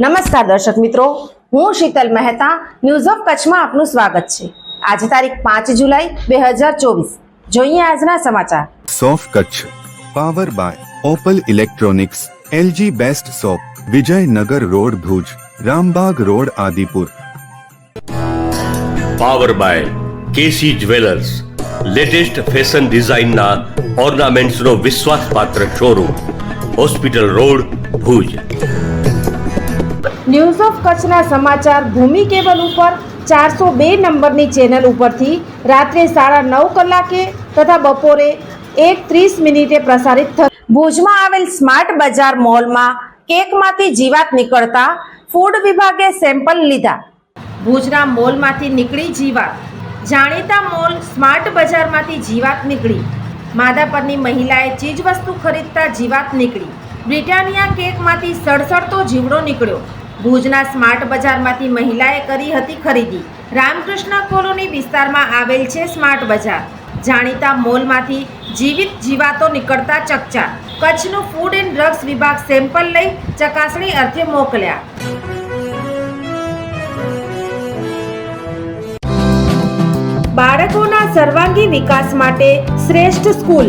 નમસ્કાર દર્શક મિત્રો, હું શીતલ મહેતા ન્યૂઝ ઓફ કચ્છમાં આપનું સ્વાગત છે। આજે તારીખ 5 જુલાઈ 2024। જોઈએ આજના સમાચાર। સોફ Kutch power by Opal electronics, LG best shop, Vijaynagar road Bhuj, Rambag road Adipur. Power by KC jewellers, latest fashion ડિઝાઇનના ઓર્નામેન્ટ્સનો વિશ્વાસપાત્ર showroom, hospital road Bhuj. News of કચ્છના સમાચાર ભૂમિ કેબલ ઉપર 402 નંબરની ચેનલ ઉપરથી રાત્રે 9:30 કલાકે તથા બપોરે 1:30 પ્રસારિત થશે। ભુજમાં આવેલ સ્માર્ટ બજાર મોલમાં કેકમાંથી જીવાત નીકળતા ફૂડ વિભાગે સેમ્પલ લીધા। ભુજના મોલમાંથી નીકળી જીવાત। જાણીતા મોલ સ્માર્ટ બજારમાંથી જીવાત નીકળી। માધાપરની મહિલાએ ચીજવસ્તુ ખરીદતા જીવાત નીકળી। બ્રિટાનિયા કેકમાંથી સડસડતો જીવડો નીકળ્યો। ભુજના સ્માર્ટ બજારમાંથી મહિલાએ કરી હતી ખરીદી। રામકૃષ્ણ કોલોની વિસ્તારમાં આવેલ છે સ્માર્ટ બજાર। જાણીતા મોલમાંથી જીવિત જીવાતો નીકળતા ચકચાર। કચ્છનું ફૂડ એન્ડ ડ્રગ્સ વિભાગ સેમ્પલ લઈ ચકાસણી અર્થે મોકલ્યા। બાળકોના સર્વાંગી વિકાસ માટે શ્રેષ્ઠ સ્કૂલ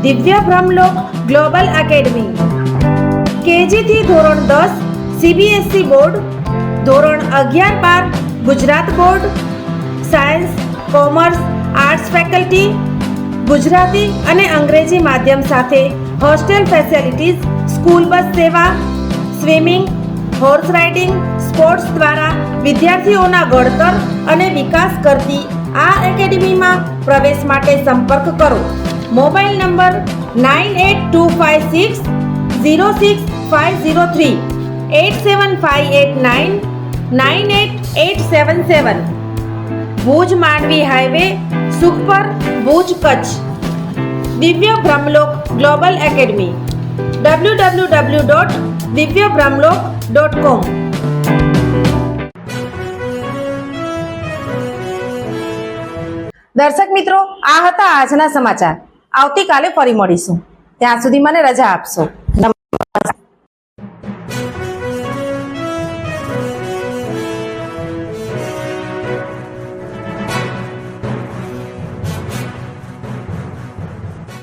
દિવ્ય બ્રહ્મલોક ગ્લોબલ એકેડમી। કેજી થી ધોરણ 10 સીબીએસઈ બોર્ડ, ધોરણ 11-12 Gujarat board, science, commerce, arts faculty, Gujarati અને અંગ્રેજી માધ્યમ સાથે હોસ્ટેલ ફેસિલિટીઝ, સ્કૂલ બસ સેવા, સ્વિમિંગ, હોર્સ રાઇડિંગ, સ્પોર્ટ્સ દ્વારા વિદ્યાર્થીઓના ઘડતર અને વિકાસ કરતી આ એકેડમીમાં પ્રવેશ માટે સંપર્ક કરો। Mobile number 9825606503 8758998877। Bhuj Mandvi highway, Sukhpar, Bhuj, Kutch. દિવ્ય બ્રહ્મલોક ગ્લોબલ એકેડમી www.divyabrahmlok.com। દર્શક મિત્રો, આ હતા આજના સમાચાર। આવતીકાલે ફરી મળીશું, ત્યાં સુધી મને રજા આપશો।